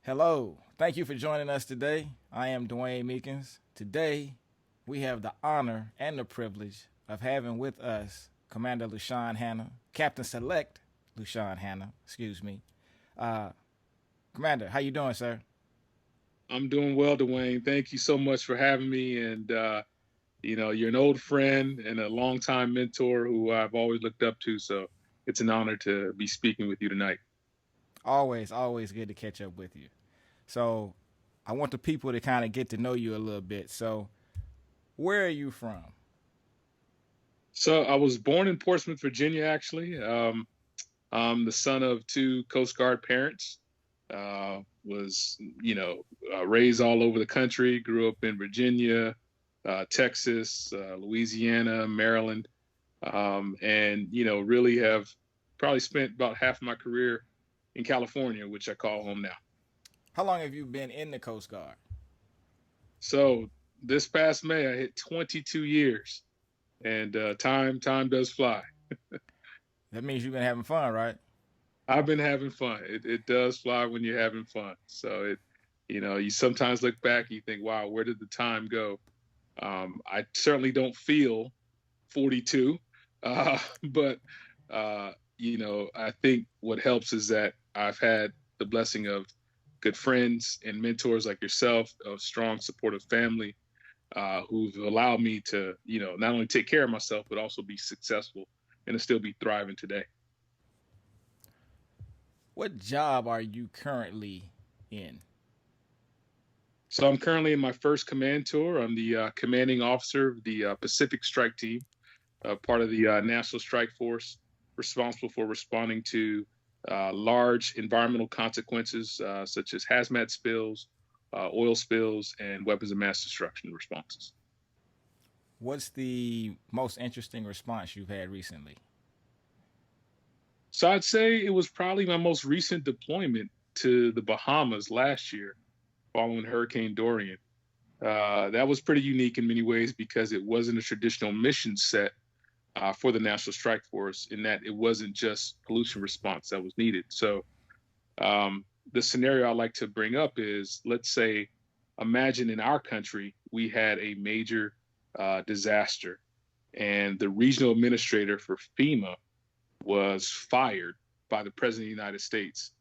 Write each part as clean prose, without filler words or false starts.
Hello. Thank you for joining us today. I am Dwayne Meekins. Today, we have the honor and the privilege of having with us Commander Lushan Hannah, Captain Select Lushan Hannah, excuse me. Uh, Commander, how you doing, sir? I'm doing well, Dwayne. Thank you so much for having me. You're an old friend and a longtime mentor who I've always looked up to. So it's an honor to be speaking with you tonight. Always good to catch up with you. So, I want the people to kind of get to know you a little bit. So, where are you from? So I was born in Portsmouth, Virginia, actually. I'm the son of two Coast Guard parents. Was raised all over the country, grew up in Virginia, Texas, Louisiana, Maryland, and really have probably spent about half of my career in California, which I call home now. How long have you been in the Coast Guard? So this past May, I hit 22 years, and time does fly. That means you've been having fun, right? I've been having fun. It does fly when you're having fun. You sometimes look back and you think, wow, where did the time go? I certainly don't feel 42, but I think what helps is that I've had the blessing of good friends and mentors like yourself, a strong, supportive family who've allowed me to, not only take care of myself but also be successful and to still be thriving today. What job are you currently in? So I'm currently in my first command tour. I'm the commanding officer of the Pacific Strike Team, part of the National Strike Force, responsible for responding to large environmental consequences such as hazmat spills, oil spills, and weapons of mass destruction responses. What's the most interesting response you've had recently? So I'd say it was probably my most recent deployment to the Bahamas last year following Hurricane Dorian. That was pretty unique in many ways because it wasn't a traditional mission set for the National Strike Force in that it wasn't just pollution response that was needed. So the scenario I like to bring up is, let's say, imagine in our country we had a major disaster, and the regional administrator for FEMA was fired by the President of the United States.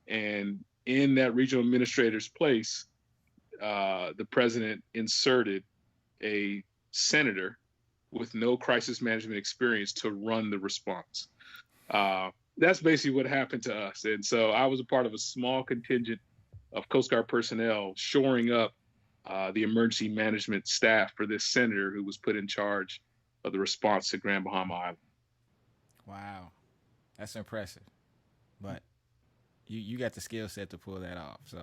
And in that regional administrator's place, the president inserted a senator with no crisis management experience to run the response. That's basically what happened to us. And so I was a part of a small contingent of Coast Guard personnel shoring up the emergency management staff for this senator who was put in charge of the response to Grand Bahama Island. Wow, that's impressive. But you got the skill set to pull that off. So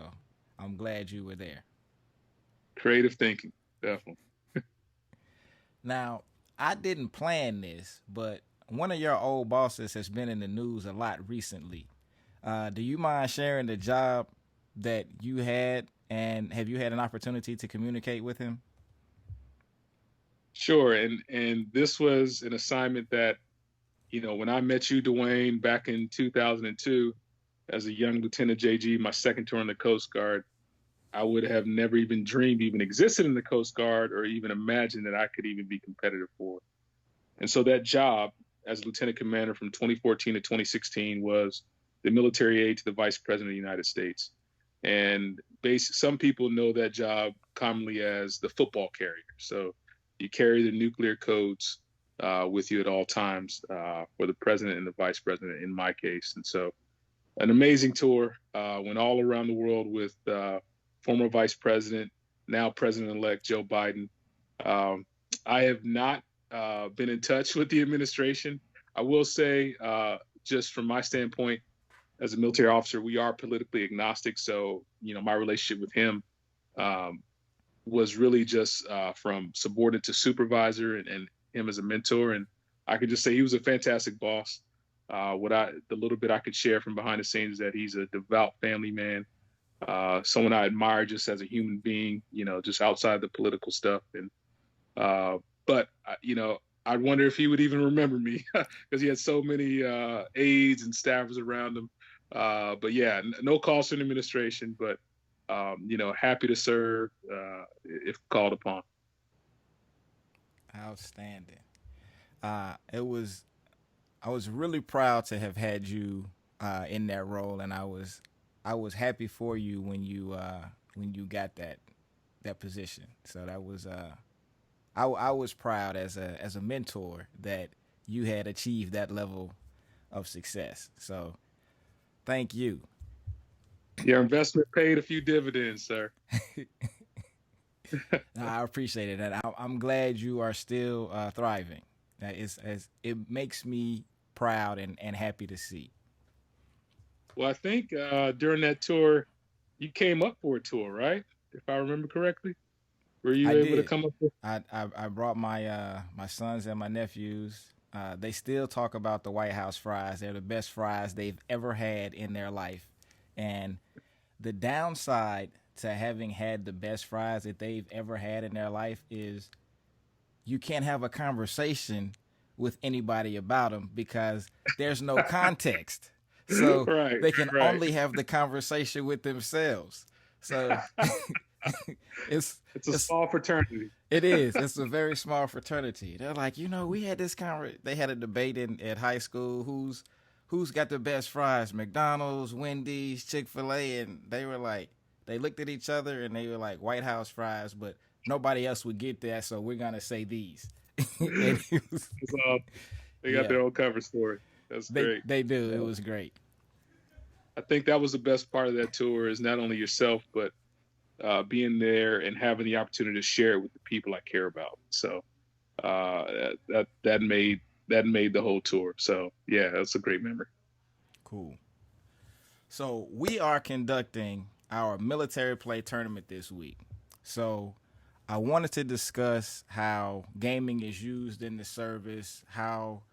I'm glad you were there. Creative thinking, definitely. Now, I didn't plan this, but one of your old bosses has been in the news a lot recently. Do you mind sharing the job that you had, and have you had an opportunity to communicate with him? Sure. And this was an assignment that, when I met you, Dwayne, back in 2002, as a young Lieutenant JG, my second tour in the Coast Guard, I would have never even dreamed even existed in the Coast Guard or even imagined that I could even be competitive for. And so that job as Lieutenant Commander from 2014 to 2016 was the military aide to the Vice President of the United States. And some people know that job commonly as the football carrier. So you carry the nuclear codes with you at all times for the president and the vice president in my case. And so an amazing tour, went all around the world with former vice president, now president-elect Joe Biden. I have not been in touch with the administration. I will say, just from my standpoint as a military officer, we are politically agnostic. So, my relationship with him was really just from subordinate to supervisor and him as a mentor. And I could just say he was a fantastic boss. The little bit I could share from behind the scenes is that he's a devout family man, someone I admire just as a human being, just outside the political stuff. And but I wonder if he would even remember me because he had so many aides and staffers around him. But yeah, no calls from the administration, but happy to serve if called upon. Outstanding. It was I was really proud to have had you in that role, and I was happy for you when you got that position. So that was I was proud as a mentor that you had achieved that level of success. So thank you. Your investment paid a few dividends, sir. I appreciate it, and I'm glad you are still thriving. It makes me proud and happy to see. Well, I think during that tour, you came up for a tour, right? If I remember correctly, were you I able to did. come up with? I brought my sons and my nephews. They still talk about the White House fries. They're the best fries they've ever had in their life. And the downside to having had the best fries that they've ever had in their life is you can't have a conversation with anybody about them because there's no context. So Right, they can right. only have the conversation with themselves. So it's It's a it's small fraternity. it is. It's a very small fraternity. They're like, we had this They had a debate at high school. Who's got the best fries? McDonald's, Wendy's, Chick-fil-A, and they looked at each other and they were like White House fries, but nobody else would get that, so we're gonna say these. And So they got yeah, their own cover story. That's they great. they do. It was great. I think that was the best part of that tour is not only yourself, but being there and having the opportunity to share it with the people I care about. So that made the whole tour. So yeah, that's a great memory. Cool. So we are conducting our military play tournament this week. So I wanted to discuss how gaming is used in the service, how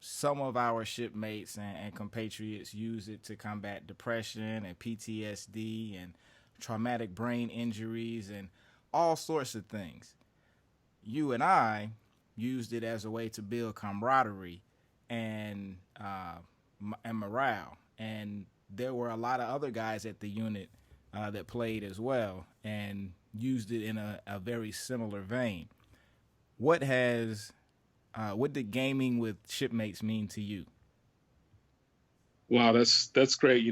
some of our shipmates and compatriots use it to combat depression and PTSD and traumatic brain injuries and all sorts of things. You and I used it as a way to build camaraderie and and morale. And there were a lot of other guys at the unit that played as well and used it in a very similar vein. What has what did gaming with shipmates mean to you? Wow, that's great.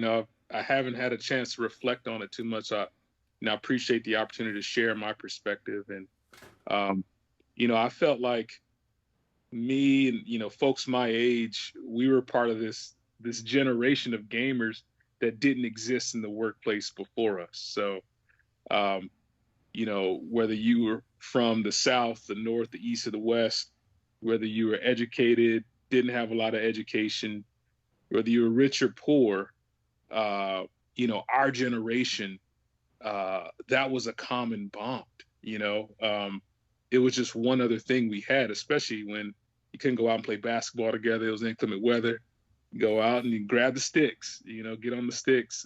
I haven't had a chance to reflect on it too much. I appreciate the opportunity to share my perspective, and um, I felt like me and folks my age, we were part of this generation of gamers that didn't exist in the workplace before us. So, um, whether you were from the South, the North, the East, or the West, whether you were educated, didn't have a lot of education, whether you were rich or poor, our generation, that was a common bond. You know, it was just one other thing we had, especially when you couldn't go out and play basketball together. It was inclement weather. You go out and you grab the sticks, get on the sticks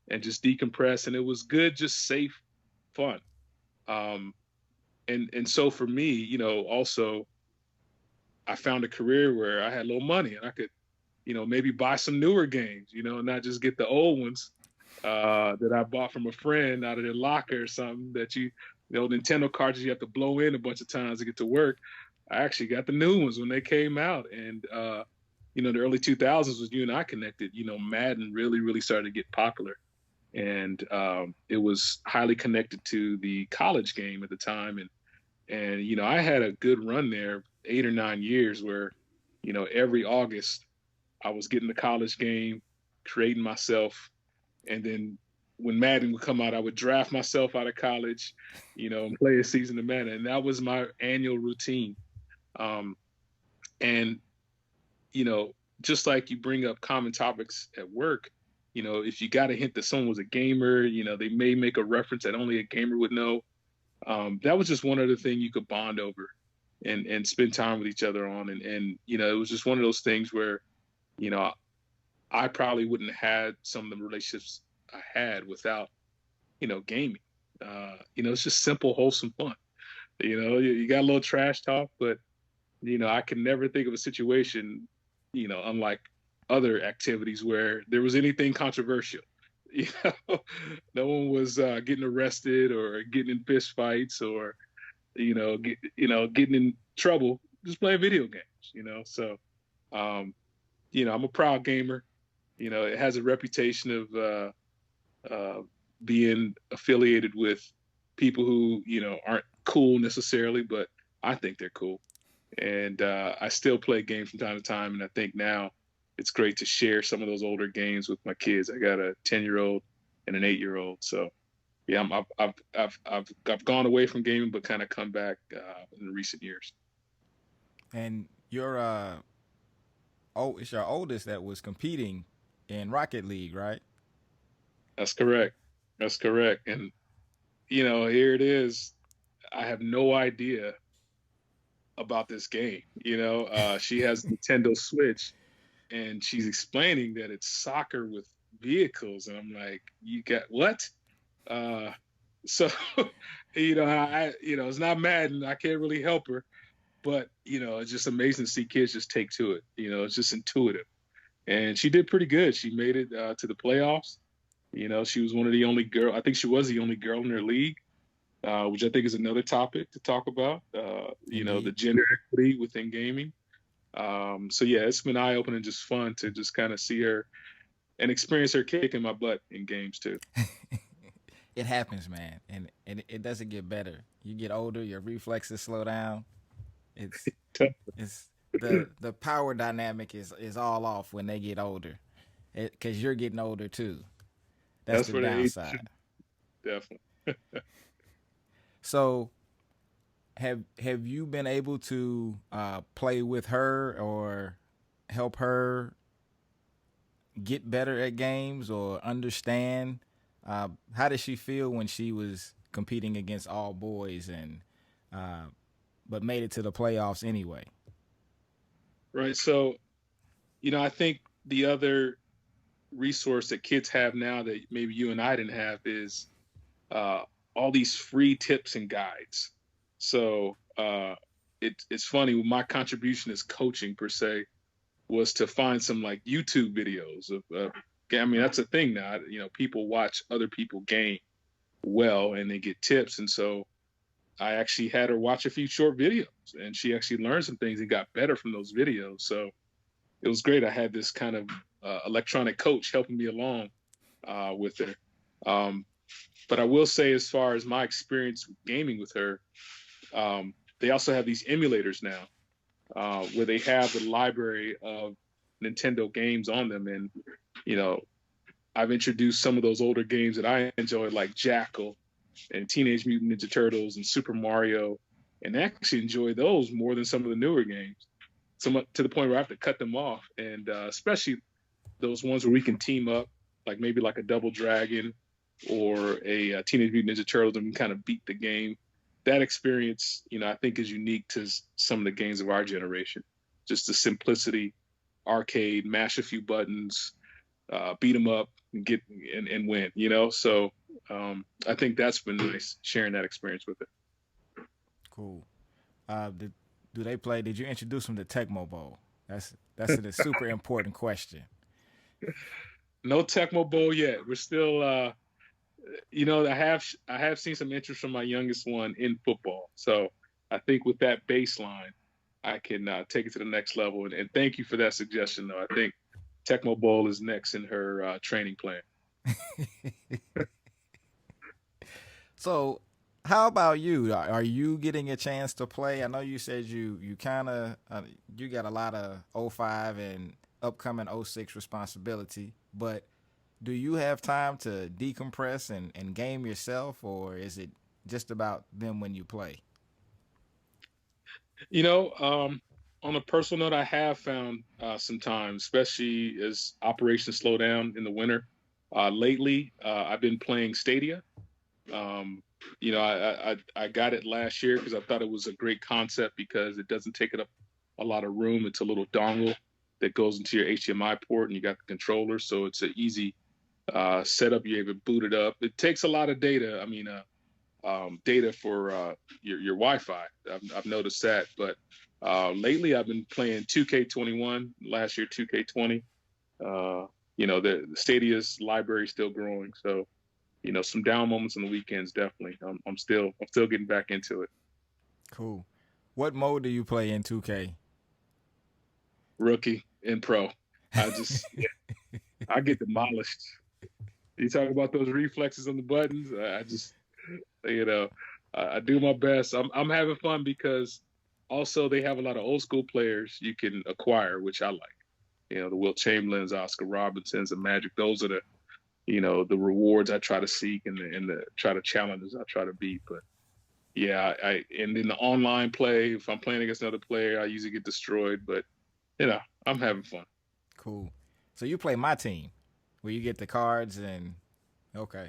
and just decompress. And it was good, just safe fun. Um, and so for me, also I found a career where I had a little money and I could, maybe buy some newer games, and not just get the old ones that I bought from a friend out of their locker or something that Nintendo cartridges you have to blow in a bunch of times to get to work. I actually got the new ones when they came out. And, the early 2000s was you and I connected, Madden really, really started to get popular. And it was highly connected to the college game at the time. And I had a good run there, 8 or 9 years where, every August I was getting the college game, creating myself, and then when Madden would come out, I would draft myself out of college, and play a season of Madden. And that was my annual routine. Um, and, you know, just like you bring up common topics at work, if you got a hint that someone was a gamer, they may make a reference that only a gamer would know. That was just one other thing you could bond over and spend time with each other on. And it was just one of those things where, you know, I probably wouldn't have had some of the relationships I had without, gaming. It's just simple, wholesome fun. You got a little trash talk, but I can never think of a situation, unlike other activities where there was anything controversial. You know, no one was getting arrested or getting in fist fights or getting in trouble just playing video games. So um, I'm a proud gamer. It has a reputation of uh, being affiliated with people who aren't cool necessarily, but I think they're cool. And I still play games from time to time, and I think now it's great to share some of those older games with my kids. I got a 10-year-old and an 8-year-old, so yeah, I've gone away from gaming, but kind of come back in recent years. And it's your oldest that was competing in Rocket League, right? That's correct. That's correct. And here it is. I have no idea about this game. She has Nintendo Switch, and she's explaining that it's soccer with vehicles, and I'm like, you got what? Uh, so it's not Madden. I can't really help her, but it's just amazing to see kids just take to it. It's just intuitive, and she did pretty good. She made it to the playoffs. She was one of the only girl. I think she was the only girl in her league, which I think is another topic to talk about. The Indeed. gender equity within gaming. So yeah, it's been eye opening, just fun to just kind of see her and experience her kicking my butt in games too. It happens, man, and it doesn't get better. You get older, your reflexes slow down. It's it's the power dynamic is all off when they get older, because you're getting older too. That's That's the for the age, downside. definitely. So have you been able to play with her or help her get better at games or understand how did she feel when she was competing against all boys and uh, but made it to the playoffs anyway? Right. So, I think the other resource that kids have now that maybe you and I didn't have is uh, all these free tips and guides. So it's funny. My contribution as coaching per se was to find some like YouTube videos of. I mean, that's a thing now. People watch other people game well and they get tips, and so I actually had her watch a few short videos, and she actually learned some things and got better from those videos. So it was great. I had this kind of electronic coach helping me along with her. Um, but I will say, as far as my experience gaming with her, they also have these emulators now where they have the library of Nintendo games on them, and you know, I've introduced some of those older games that I enjoy, like Jackal and Teenage Mutant Ninja Turtles and Super Mario, and actually enjoy those more than some of the newer games. So to the point where I have to cut them off, and especially those ones where we can team up, like maybe like a Double Dragon or a Teenage Mutant Ninja Turtles, and kind of beat the game. That experience, I think is unique to some of the games of our generation. Just the simplicity, arcade, mash a few buttons, beat them up, and get and win. So I think that's been nice sharing that experience with it. Cool. Do they play? Did you introduce them to Tecmo Bowl? That's a super important question. No Tecmo Bowl yet. We're still, I have seen some interest from my youngest one in football. So I think with that baseline, I can take it to the next level. And thank you for that suggestion, though. I think Tecmo Bowl is next in her training plan. So, how about you? Are you getting a chance to play? I know you said you kind of you got a lot of '05 and upcoming '06 responsibility, but do you have time to decompress and game yourself, or is it just about them when you play? You know, um, on a personal note, I have found some time, especially as operations slow down in the winter. Lately, I've been playing Stadia. Um, I got it last year because I thought it was a great concept because it doesn't take it up a lot of room. It's a little dongle that goes into your HDMI port, and you got the controller, so it's an easy setup. You're able to boot it up. It takes a lot of data. I mean, data for your Wi-Fi. I've noticed that, but lately I've been playing 2K21. Last year 2K20. The Stadia's library is still growing. So, some down moments on the weekends, definitely. I'm still getting back into it. Cool. What mode do you play in 2K? Rookie and pro. Yeah, I get demolished. You talk about those reflexes on the buttons. I just, you know, I do my best. I'm having fun because also they have a lot of old school players you can acquire, which I like. The Wilt Chamberlains, Oscar Robinsons, and Magic. Those are the rewards I try to seek and the try to challenges I try to beat. But yeah, and in the online play, if I'm playing against another player, I usually get destroyed. But I'm having fun. Cool. So you play my team, where you get the cards and okay.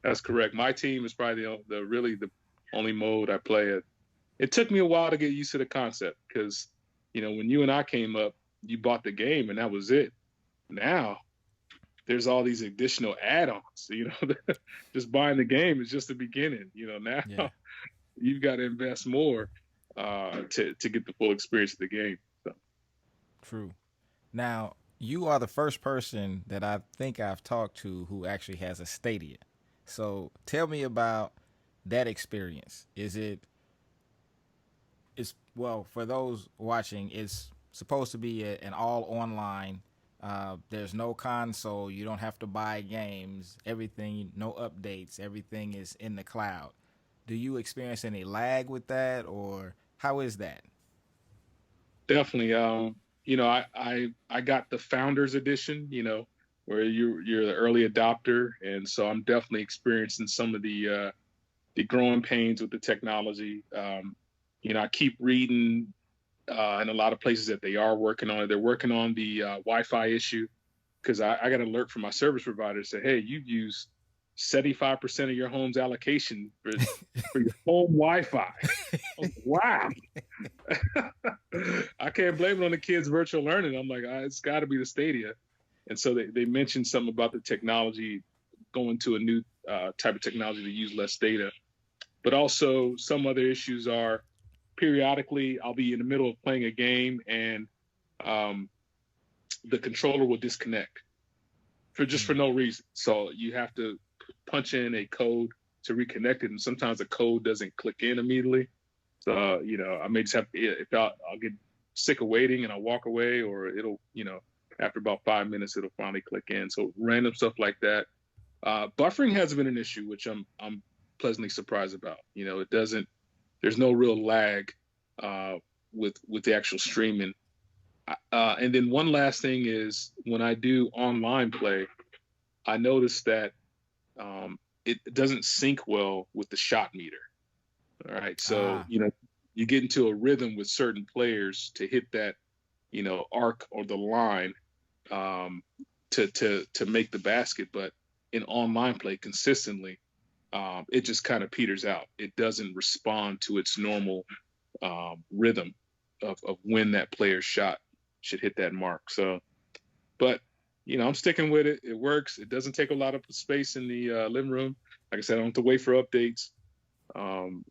That's correct. My team is probably the only mode I play it. It took me a while to get used to the concept because, when you and I came up, you bought the game and that was it. Now there's all these additional add-ons. Just buying the game is just the beginning. Now Yeah. you've got to invest more to get the full experience of the game. So. True. Now, you are the first person that I think I've talked to who actually has a Stadia. So tell me about that experience. It's well, for those watching, it's supposed to be an all online. There's no console. You don't have to buy games. Everything, no updates. Everything is in the cloud. Do you experience any lag with that, or how is that? Definitely. I got the founders edition, where you're the early adopter. And so I'm definitely experiencing some of the growing pains with the technology. I keep reading in a lot of places that they are working on it. They're working on the Wi-Fi issue because I got an alert from my service provider say, hey, you've used 75% of your home's allocation for your home Wi-Fi. Wow. I can't blame it on the kids' virtual learning. I'm like, it's got to be the Stadia. And so they mentioned something about the technology going to a new type of technology to use less data. But also some other issues are periodically I'll be in the middle of playing a game and the controller will disconnect for no reason. So you have to punch in a code to reconnect it, and sometimes the code doesn't click in immediately. So I may just have to, if I'll get sick of waiting and I'll walk away, or it'll after about 5 minutes it'll finally click in. So random stuff like that. Buffering hasn't been an issue, which I'm pleasantly surprised about. It doesn't. There's no real lag with the actual streaming. And then one last thing is when I do online play, I notice that it doesn't sync well with the shot meter. All right, so you get into a rhythm with certain players to hit that arc or the line to make the basket, but in online play consistently, it just kind of peters out. It doesn't respond to its normal rhythm of when that player's shot should hit that mark. So, but I'm sticking with it. It works. It doesn't take a lot of space in the living room. Like I said, I don't have to wait for updates. And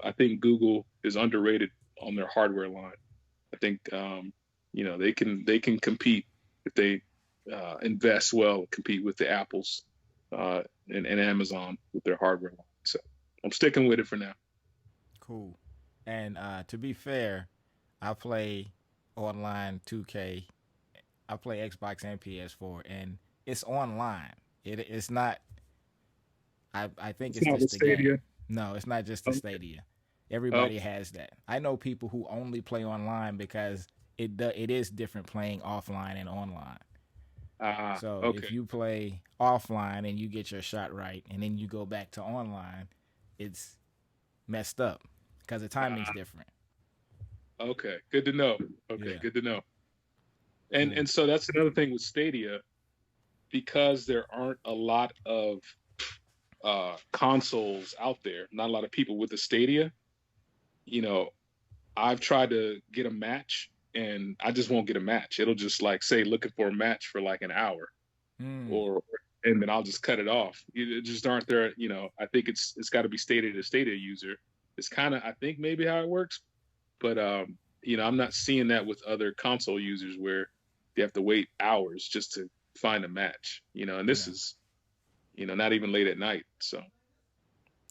I think Google is underrated on their hardware line. I think they can compete if they invest well, compete with the Apples and Amazon with their hardware line. So I'm sticking with it for now. Cool. And to be fair, I play online 2K. I play Xbox and PS4, and it's online. It's not. I think it's not just the the Stadia. game. No, it's not just the Okay. Stadia. Everybody has that. I know people who only play online because it is different playing offline and online. So Okay. if you play offline and you get your shot right, and then you go back to online, it's messed up because the timing's different. Okay. Good to know. Okay. Yeah. Good to know. And Cool. and so that's another thing with Stadia because there aren't a lot of consoles out there. Not a lot of people with the Stadia. You know, I've tried to get a match, and I just won't get a match. It'll just like say looking for a match for like an hour, Mm. or and then I'll just cut it off. It just aren't there. I think it's got to be stated a Stadia user. It's kind of I think maybe how it works, but I'm not seeing that with other console users where they have to wait hours just to find a match, and this Yeah. is, not even late at night. So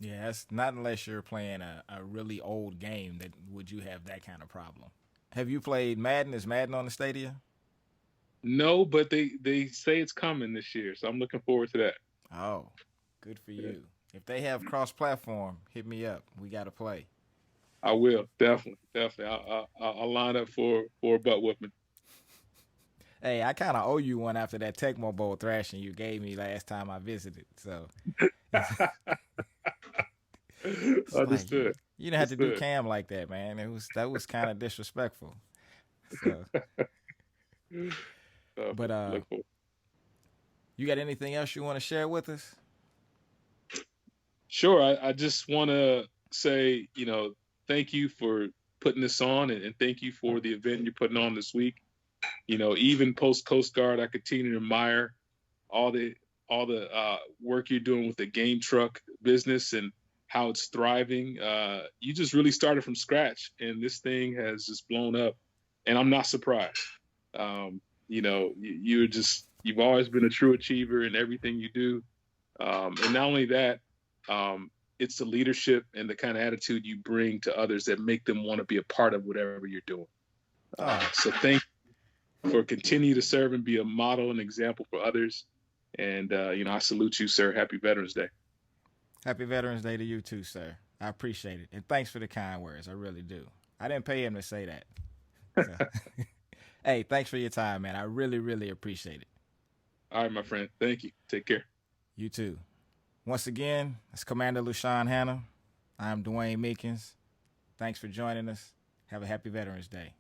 Yeah, it's not unless you're playing a really old game that would you have that kind of problem. Have you played Madden? Is Madden on the Stadia? no, but they say it's coming this year, so I'm looking forward to that. Oh, good for Yeah. you. If they have cross-platform, hit me up. We got to play. I will definitely. I'll line up for a butt whooping. Hey, I kind of owe you one after that Tecmo Bowl thrashing you gave me last time I visited. So it's like Understood. you didn't have to do Understood. Cam like that, man. That was kind of disrespectful. So, but Look forward. you got anything else you want to share with us? Sure. I just want to say, thank you for putting this on, and thank you for the event you're putting on this week. Even post Coast Guard, I continue to admire all the work you're doing with the game truck business and how it's thriving. You just really started from scratch, and this thing has just blown up, and I'm not surprised. You've always been a true achiever in everything you do, and not only that, it's the leadership and the kind of attitude you bring to others that make them want to be a part of whatever you're doing. So thank you for continue to serve and be a model and example for others. And, I salute you, sir. Happy Veterans Day. Happy Veterans Day to you too, sir. I appreciate it. And thanks for the kind words. I really do. I didn't pay him to say that. So. Hey, thanks for your time, man. I really, really appreciate it. All right, my friend. Thank you. Take care. You too. Once again, it's Commander Lushan Hannah. I'm Dwayne Meekins. Thanks for joining us. Have a happy Veterans Day.